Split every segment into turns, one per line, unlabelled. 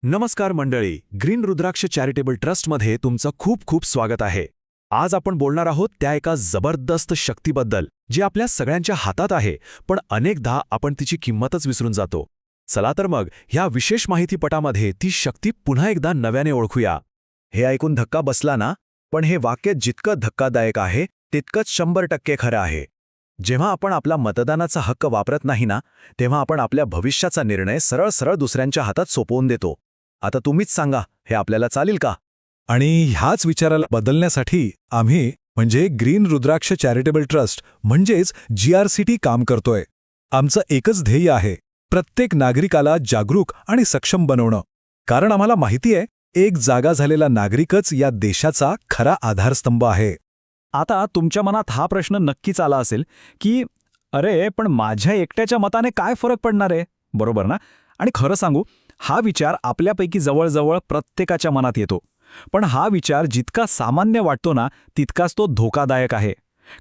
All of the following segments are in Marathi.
नमस्कार मंडळी, ग्रीन रुद्राक्ष चॅरिटेबल ट्रस्टमध्ये तुमचं खूप खूप स्वागत आहे. आज आपण बोलणार आहोत त्या एका जबरदस्त शक्तीबद्दल जी आपल्या सगळ्यांच्या हातात आहे, पण अनेकदा आपण तिची किंमतच विसरून जातो. चला तर मग ह्या विशेष माहितीपटामध्ये ती शक्ती पुन्हा एकदा नव्याने ओळखूया. हे ऐकून धक्का बसला ना? पण हे वाक्य जितकं धक्कादायक आहे तितकंच 100% खरं आहे. जेव्हा आपण आपला मतदानाचा हक्क वापरत नाही ना, तेव्हा आपण आपल्या भविष्याचा निर्णय सरळ सरळ दुसऱ्यांच्या हातात सोपवून देतो. आता तुम्हीच सांगा, हे आपल्याला चालेल का?
आणि ह्याच विचाराला बदलण्यासाठी आम्ही म्हणजे ग्रीन रुद्राक्ष चॅरिटेबल ट्रस्ट म्हणजेच GRCT काम करतोय. आमचं एकच ध्येय आहे, प्रत्येक नागरिकाला जागरूक आणि सक्षम बनवणं. कारण आम्हाला माहिती आहे, एक जागा झालेला नागरिकच या देशाचा खरा आधारस्तंभ आहे.
आता तुमच्या मनात हा प्रश्न नक्कीच आला असेल की अरे पण माझ्या एकट्याच्या मताने काय फरक पडणार आहे, बरोबर ना? आणि खरं सांगू, हा विचार आपल्यापैकी जवळजवळ प्रत्येकाच्या मनात येतो. पण हा विचार जितका सामान्य वाटतो ना, तितकाच तो धोकादायक आहे.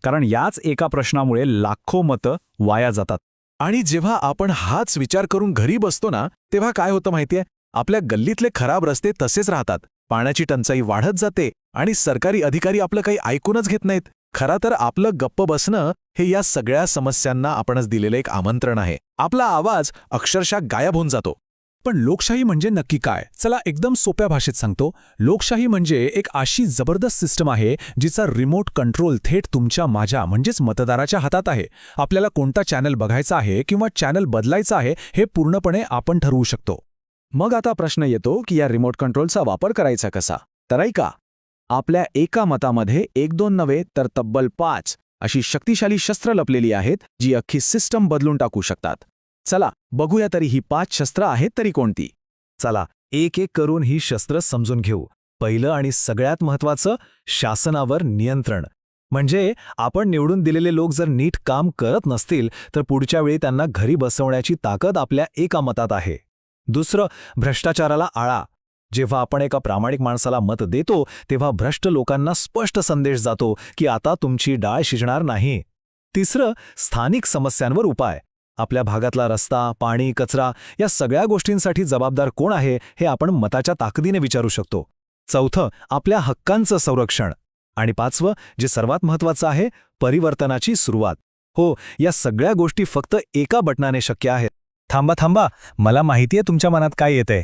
कारण याच एका प्रश्नामुळे लाखो मतं वाया जातात.
आणि जेव्हा आपण हाच विचार करून घरी बसतो ना, तेव्हा काय होतं माहितीये? आपल्या गल्लीतले खराब रस्ते तसेच राहतात, पाण्याची टंचाई वाढत जाते आणि सरकारी अधिकारी आपलं काही ऐकूनच घेत नाहीत. खरं तर आपलं गप्प बसणं हे या सगळ्या समस्यांना आपणच दिलेलं एक आमंत्रण आहे. आपला आवाज अक्षरशः गायब होऊन जातो.
पण लोकशाही म्हणजे नक्की काय? चला एकदम सोप्या भाषेत सांगतो. लोकशाही म्हणजे एक अशी जबरदस्त सिस्टम आहे जिचा रिमोट कंट्रोल थेट तुमच्या माझ्या म्हणजेच मतदाराच्या हातात आहे. आपल्याला कोणता चॅनल बघायचा आहे किंवा चॅनल बदलायचा आहे हे पूर्णपणे आपण ठरवू शकतो.
मग आता प्रश्न येतो की या रिमोट कंट्रोलचा वापर करायचा कसा? तर ऐका, आपल्या एका मतामध्ये 1-2 नव्हे तर तब्बल 5 अशी शक्तिशाली शस्त्र लपलेली आहेत जी अख्खी सिस्टम बदलून टाकू शकतात. चला बघूया तरी ही 5 शस्त्र आहेत तरी कोणती.
चला एक एक करून ही शस्त्र समजून घेऊ. पहिलं आणि सगळ्यात महत्त्वाचं, शासनावर नियंत्रण. म्हणजे आपण निवडून दिलेले लोक जर नीट काम करत नसतील तर पुढच्या वेळी त्यांना घरी बसवण्याची ताकद आपल्या एका मतात आहे. दुसरं, भ्रष्टाचाराला आळा. जेव्हा आपण एका प्रामाणिक माणसाला मत देतो तेव्हा भ्रष्ट लोकांना स्पष्ट संदेश जातो की आता तुमची डाळ शिजणार नाही. तिसरं, स्थानिक समस्यांवर उपाय. आपल्या भागातला रस्ता, पाणी, कचरा या सगळ्या गोष्टींसाठी जबाबदार कोण आहे हे आपण मताच्या ताकदीने विचारू शकतो. चौथं, आपल्या हक्कांचं संरक्षण. आणि पाचवं, जे सर्वात महत्त्वाचं आहे, परिवर्तनाची सुरुवात. हो, या सगळ्या गोष्टी फक्त एका बटनाने शक्य आहेत. थांबा, मला माहितीये तुमच्या मनात काय येतंय.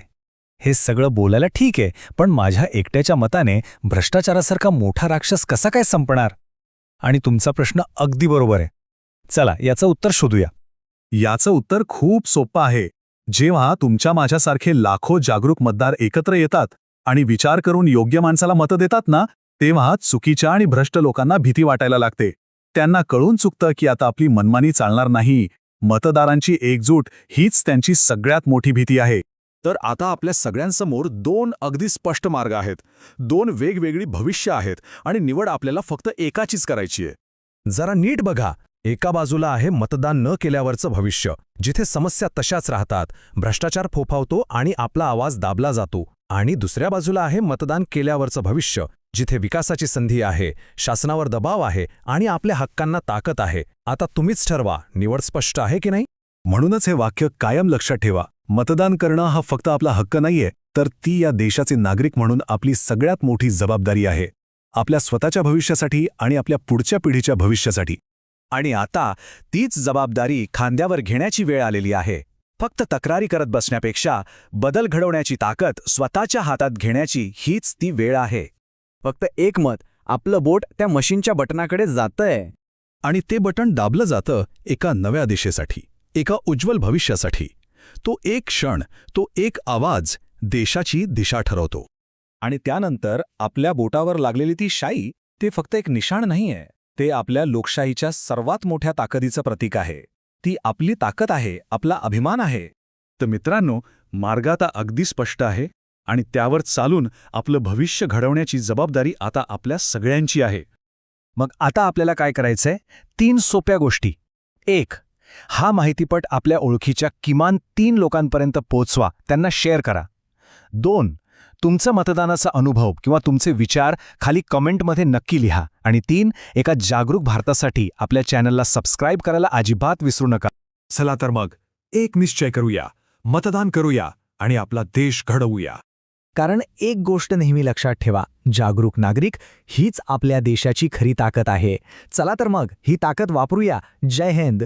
हे सगळं बोलायला ठीक आहे, पण माझ्या एकट्याच्या मताने भ्रष्टाचारासारखा मोठा राक्षस कसा काय संपणार? आणि तुमचा प्रश्न अगदी बरोबर आहे. चला याचं उत्तर शोधूया. याचं उत्तर खूप सोपं आहे. जेव्हा तुमच्या माझ्यासारखे लाखो जागरूक मतदार एकत्र येतात आणि विचार करून योग्य माणसाला मतं देतात ना, तेव्हा चुकीच्या आणि भ्रष्ट लोकांना भीती वाटायला लागते. त्यांना कळून चुकतं की आता आपली मनमानी चालणार नाही. मतदारांची एकजूट हीच त्यांची सगळ्यात मोठी भीती आहे.
तर आता आपल्या सगळ्यांसमोर 2 अगदी स्पष्ट मार्ग आहेत, 2 वेगवेगळी भविष्य आहेत आणि निवड आपल्याला फक्त एकाचीच करायची आहे.
जरा नीट बघा. एका बाजूला आहे मतदान न केल्यावरचं भविष्य, जिथे समस्या तशाच राहतात, भ्रष्टाचार फोफावतो आणि आपला आवाज दाबला जातो. आणि दुसऱ्या बाजूला आहे मतदान केल्यावरचं भविष्य, जिथे विकासाची संधी आहे, शासनावर दबाव आहे आणि आपल्या हक्कांना ताकद आहे. आता तुम्हीच ठरवा, निवड स्पष्ट आहे की नाही? म्हणूनच हे वाक्य कायम लक्षात ठेवा. मतदान करणं हा फक्त आपला हक्क नाहीये, तर ती या देशाचे नागरिक म्हणून आपली सगळ्यात मोठी जबाबदारी आहे. आपल्या स्वतःच्या भविष्यासाठी आणि आपल्या पुढच्या पिढीच्या भविष्यासाठी.
आणि आता तीच जबाबदारी खांद्यावर घेण्याची वेळ आलेली आहे. फक्त तक्रारी करत बसण्यापेक्षा बदल घडवण्याची ताकद स्वतःच्या हातात घेण्याची हीच ती वेळ आहे. फक्त एक मत, आपलं बोट त्या मशीनच्या बटनाकडे जातंय
आणि ते बटन दाबलं जातं एका नव्या दिशेसाठी, एका उज्ज्वल भविष्यासाठी. तो एक क्षण, तो एक आवाज देशाची दिशा ठरवतो.
आणि त्यानंतर आपल्या बोटावर लागलेली ती शाई, ते फक्त एक निशाण नाहीये, ते आपल्या लोकशाहीच्या सर्वात मोठ्या ताकदीचं प्रतीक आहे. ती आपली ताकद आहे, आपला अभिमान आहे.
तर मित्रांनो, मार्ग आता अगदी स्पष्ट आहे आणि त्यावर चालून आपलं भविष्य घडवण्याची जबाबदारी आता आपल्या सगळ्यांची आहे.
मग आता आपल्याला काय करायचंय? 3 सोप्या गोष्टी. 1. हा माहितीपट आपल्या ओळखीच्या किमान 3 लोकांपर्यंत पोहोचवा, त्यांना शेअर करा. 2. तुमचा मतदानाचा अनुभव किंवा तुमचे विचार खाली कमेंटमध्ये नक्की लिहा. आणि 3. एका जागरूक भारतासाठी आपल्या चॅनलला सबस्क्राईब करायला अजिबात विसरू नका.
चला तर मग एक निश्चय करूया, मतदान करूया आणि आपला देश घडवूया.
कारण एक गोष्ट नेहमी लक्षात ठेवा, जागरूक नागरिक हीच आपल्या देशाची खरी ताकद आहे. चला तर मग ही ताकद वापरूया. जय हिंद.